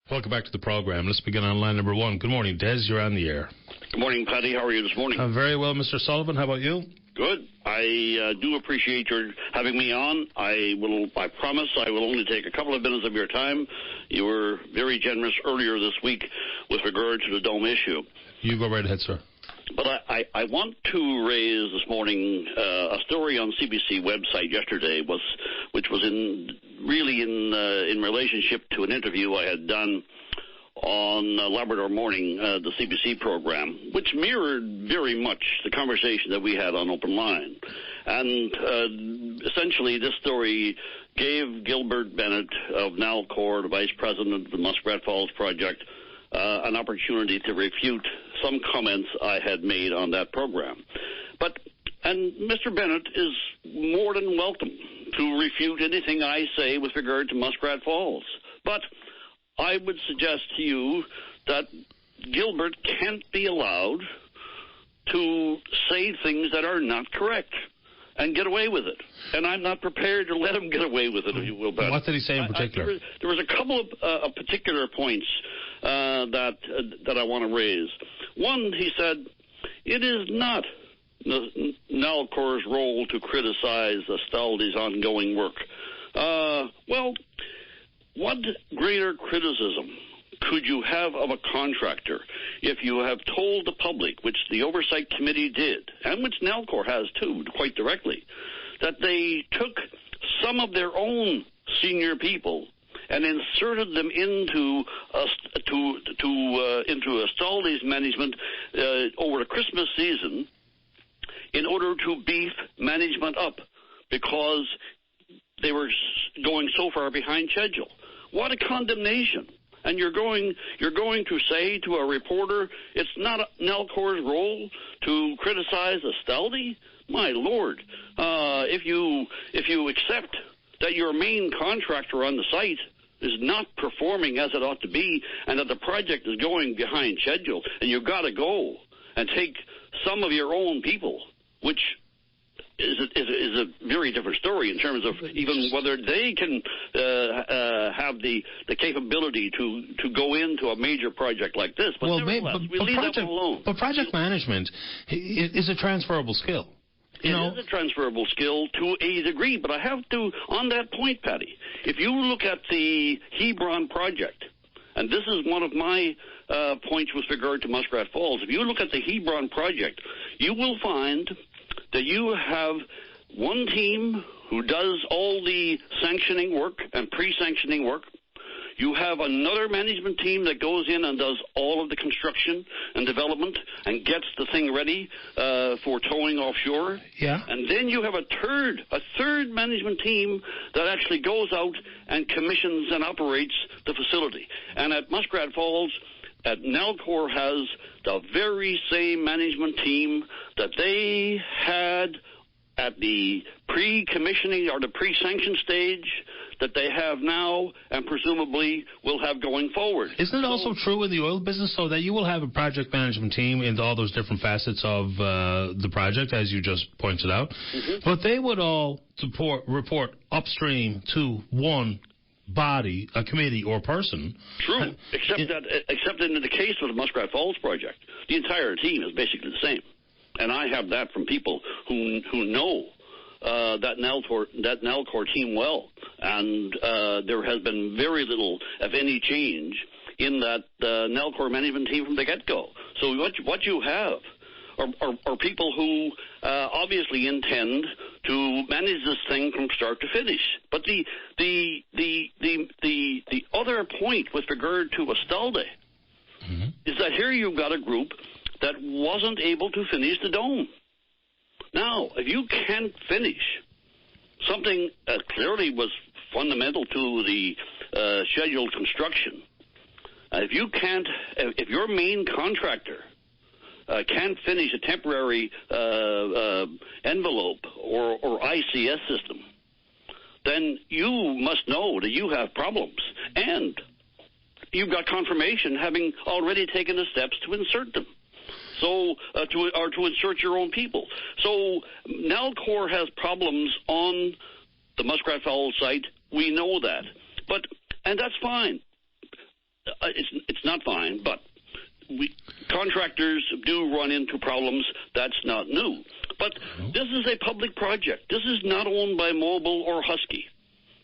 Welcome back to the program. Let's begin on line number 1. Good morning, Des. You're on the air. Good morning, Paddy. How are you this morning? I'm very well, Mr. Sullivan. How about you? Good. I do appreciate your having me on. I promise I will only take a couple of minutes of your time. You were very generous earlier this week with regard to the dome issue. You go right ahead, sir. But I want to raise this morning a story on CBC website yesterday, which was in relationship to an interview I had done on Labrador Morning, the CBC program, which mirrored very much the conversation that we had on Open Line. And essentially this story gave Gilbert Bennett of Nalcor, the Vice President of the Muskrat Falls Project, an opportunity to refute some comments I had made on that program. And Mr. Bennett is more than welcome to refute anything I say with regard to Muskrat Falls. But I would suggest to you that Gilbert can't be allowed to say things that are not correct and get away with it. And I'm not prepared to let him get away with it, if you will. But what did he say in particular? There was a couple of particular points that I want to raise. One, he said, it is not Nalcor's role to criticize Astaldi's ongoing work. Well, what greater criticism could you have of a contractor if you have told the public, which the Oversight Committee did, and which Nalcor has too, quite directly, that they took some of their own senior people and inserted them into Astaldi's management over the Christmas season in order to beef management up because they were going so far behind schedule. What a condemnation. And you're going to say to a reporter, it's not Nalcor's role to criticize Astaldi? My Lord, if you accept that your main contractor on the site is not performing as it ought to be, and that the project is going behind schedule, and you've got to go and take some of your own people, which is a very different story in terms of even whether they can have the capability to go into a major project like this. But nevertheless, we leave that one alone. But project management is a transferable skill. It is a transferable skill to a degree, but I have to, on that point, Paddy, if you look at the Hebron project, and this is one of my points with regard to Muskrat Falls, if you look at the Hebron project, you will find that you have one team who does all the sanctioning work and pre-sanctioning work. You have another management team that goes in and does all of the construction and development and gets the thing ready for towing offshore. Yeah. And then you have a third management team that actually goes out and commissions and operates the facility. And at Muskrat Falls, Nalcor has the very same management team that they had at the pre-commissioning or the pre-sanction stage that they have now and presumably will have going forward. Isn't it also true in the oil business, though, that you will have a project management team in all those different facets of the project, as you just pointed out, but they would all report upstream to one body, a committee or person. True, except in the case of the Muskrat Falls project, the entire team is basically the same. And I have that from people who know that Nalcor team well, and there has been very little, if any, change in that Nalcor management team from the get-go. So what you have are people who obviously intend to manage this thing from start to finish. But the other point with regard to Astaldi is that here you've got a group that wasn't able to finish the dome. Now, if you can't finish something that clearly was fundamental to the scheduled construction, if your main contractor can't finish a temporary envelope or ICS system, then you must know that you have problems. And you've got confirmation having already taken the steps to insert them. So, to insert your own people. So, Nalcor has problems on the Muskrat Falls site. We know that. And that's fine. it's not fine, but contractors do run into problems. That's not new. But this is a public project. This is not owned by Mobil or Husky.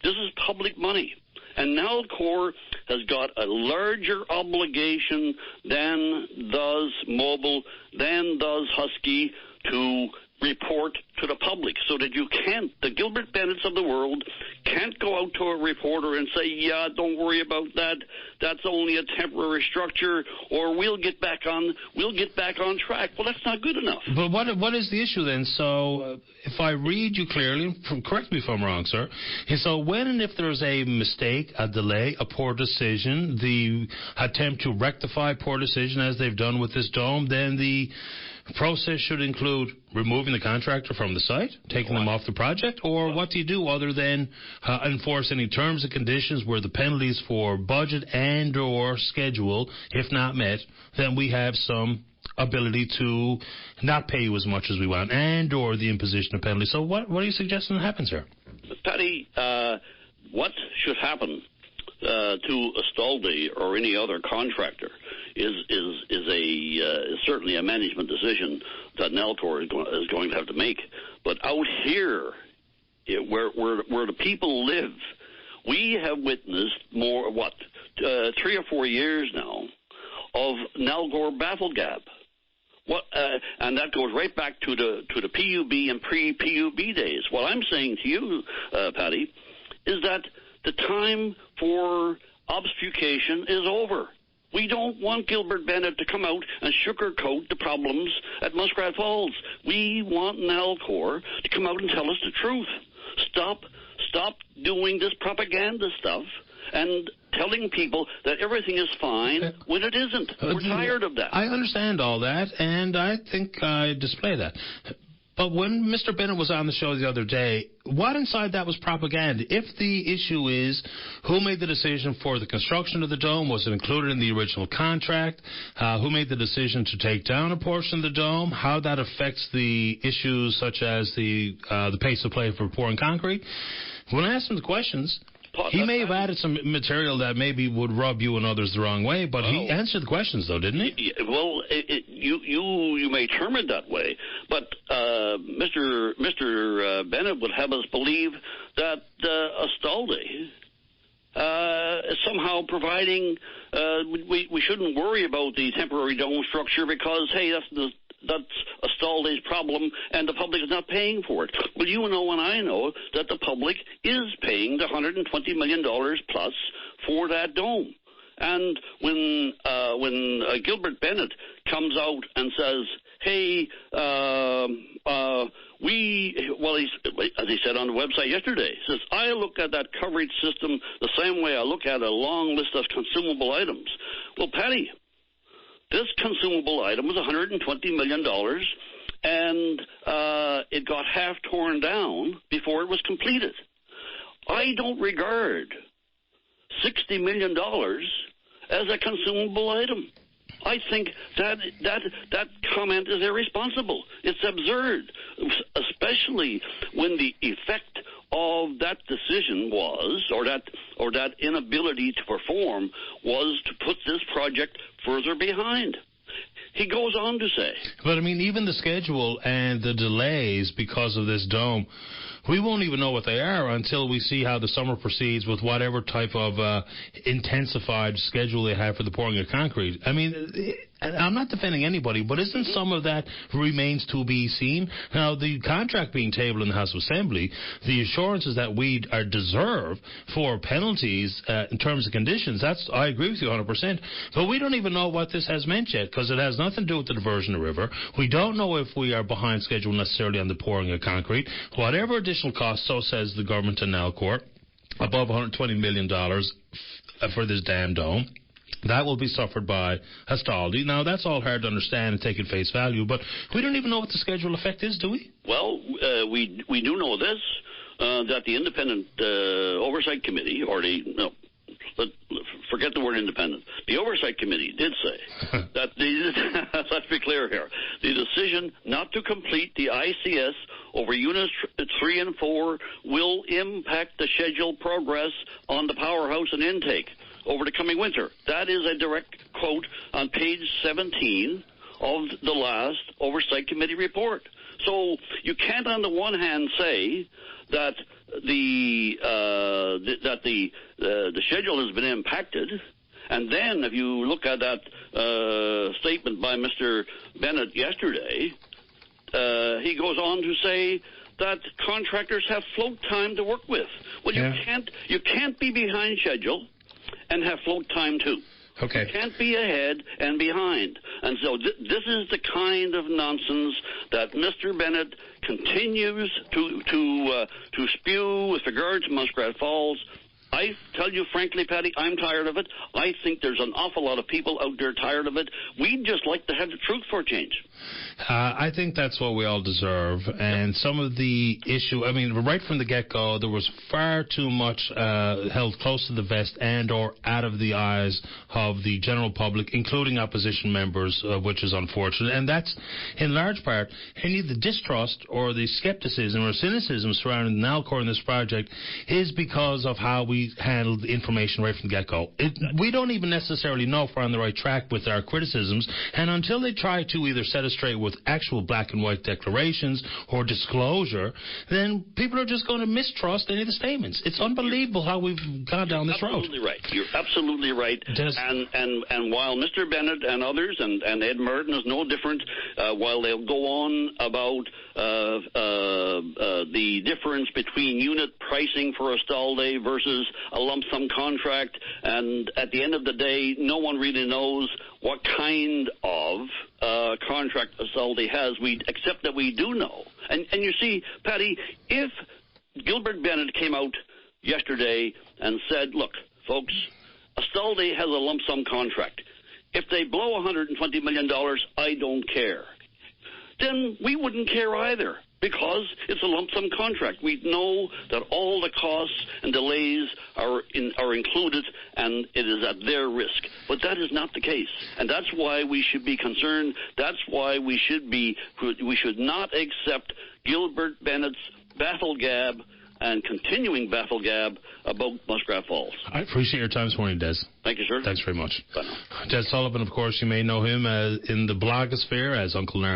This is public money. And Nalcor has got a larger obligation than does Mobil, than does Husky to report to the public, so that you can't, the Gilbert Bennetts of the world can't go out to a reporter and say, yeah, don't worry about that, that's only a temporary structure, or we'll get back on track. Well, that's not good enough. But what is the issue then? So if I read you clearly, correct me if I'm wrong, sir, so when and if there's a mistake, a delay, a poor decision, the attempt to rectify poor decision as they've done with this dome, then the process should include removing the contractor from the site, taking them off the project, or what do you do other than enforce any terms and conditions where the penalties for budget and or schedule, if not met, then we have some ability to not pay you as much as we want, and or the imposition of penalties. So what are you suggesting happens here? Paddy, what should happen to Astaldi or any other contractor is certainly a management decision that Nalcor is going to have to make. But out here, where the people live, we have witnessed 3 or 4 years now of Nalcor bafflegab. And that goes right back to the PUB and pre-PUB days. What I'm saying to you, Paddy, is that the time for obfuscation is over. We don't want Gilbert Bennett to come out and sugarcoat the problems at Muskrat Falls. We want Nalcor to come out and tell us the truth. Stop doing this propaganda stuff and telling people that everything is fine when it isn't. We're tired of that. I understand all that, and I think I display that. But when Mr. Bennett was on the show the other day, what inside that was propaganda? If the issue is who made the decision for the construction of the dome, was it included in the original contract, who made the decision to take down a portion of the dome, how that affects the issues such as the pace of play for pouring concrete, when I asked him the questions, he may have added some material that maybe would rub you and others the wrong way, but he answered the questions, though, didn't he? Well, you may term it that way, but Mr. Bennett would have us believe that Astaldi is somehow providing. We shouldn't worry about the temporary dome structure because, hey, that's Astaldi's problem, and the public is not paying for it. Well, you know and I know that the public is paying the $120 million plus for that dome. And when Gilbert Bennett comes out and says, hey, as he said on the website yesterday, says, I look at that coverage system the same way I look at a long list of consumable items. Well, Paddy, this consumable item was $120 million, and it got half torn down before it was completed. I don't regard $60 million as a consumable item. I think that comment is irresponsible. It's absurd, especially when the effect of that decision was, or that inability to perform was to put this project further behind. He goes on to say. But, I mean, even the schedule and the delays because of this dome, we won't even know what they are until we see how the summer proceeds with whatever type of intensified schedule they have for the pouring of concrete. I mean, I'm not defending anybody, but isn't some of that remains to be seen? Now, the contract being tabled in the House of Assembly, the assurances that we deserve for penalties in terms of conditions, I agree with you 100%. But we don't even know what this has meant yet because it has nothing to do with the diversion of the river. We don't know if we are behind schedule necessarily on the pouring of concrete. Whatever additional costs, so says the government and Nalcor, above $120 million for this damn dome. That will be suffered by Astaldi. Now, that's all hard to understand and take at face value, but we don't even know what the schedule effect is, do we? Well, we do know this, that the Independent Oversight Committee, or forget the word independent, the Oversight Committee did say that, let's be clear here, the decision not to complete the ICS over Units 3 and 4 will impact the scheduled progress on the powerhouse and intake. over the coming winter. That is a direct quote on page 17 of the last Oversight Committee report. So you can't, on the one hand, say that the schedule has been impacted, and then if you look at that statement by Mr. Bennett yesterday, he goes on to say that contractors have float time to work with. Well, you can't be behind schedule and have float time too. Okay. You can't be ahead and behind. And so this is the kind of nonsense that Mr. Bennett continues to spew with regard to Muskrat Falls. I tell you frankly, Patty, I'm tired of it. I think there's an awful lot of people out there tired of it. We'd just like to have the truth for a change. I think that's what we all deserve. And some of the issue, I mean, right from the get-go, there was far too much held close to the vest and or out of the eyes of the general public, including opposition members, which is unfortunate. And that's, in large part, any of the distrust or the skepticism or cynicism surrounding Nalcor in this project is because of how we handled the information right from the get-go. We don't even necessarily know if we're on the right track with our criticisms, and until they try to either set us straight with actual black and white declarations or disclosure, then people are just going to mistrust any of the statements. It's unbelievable how we've gone down this road. Absolutely right. You're absolutely right. And while Mr. Bennett and others, and Ed Merton is no different, while they'll go on about the difference between unit pricing for a stall day versus a lump sum contract, and at the end of the day, no one really knows what kind of contract a stall day has, except that we do know. And you see, Patty, if Gilbert Bennett came out yesterday and said, look, folks, a stall day has a lump sum contract. If they blow $120 million, I don't care. Then we wouldn't care either, because it's a lump sum contract. We know that all the costs and delays are included, and it is at their risk. But that is not the case, and that's why we should be concerned. That's why we should not accept Gilbert Bennett's battle gab and continuing battle gab about Muskrat Falls. I appreciate your time this morning, Des. Thank you, sir. Thanks very much. Bye now. Des Sullivan, of course, you may know him in the blogosphere as Uncle Larry.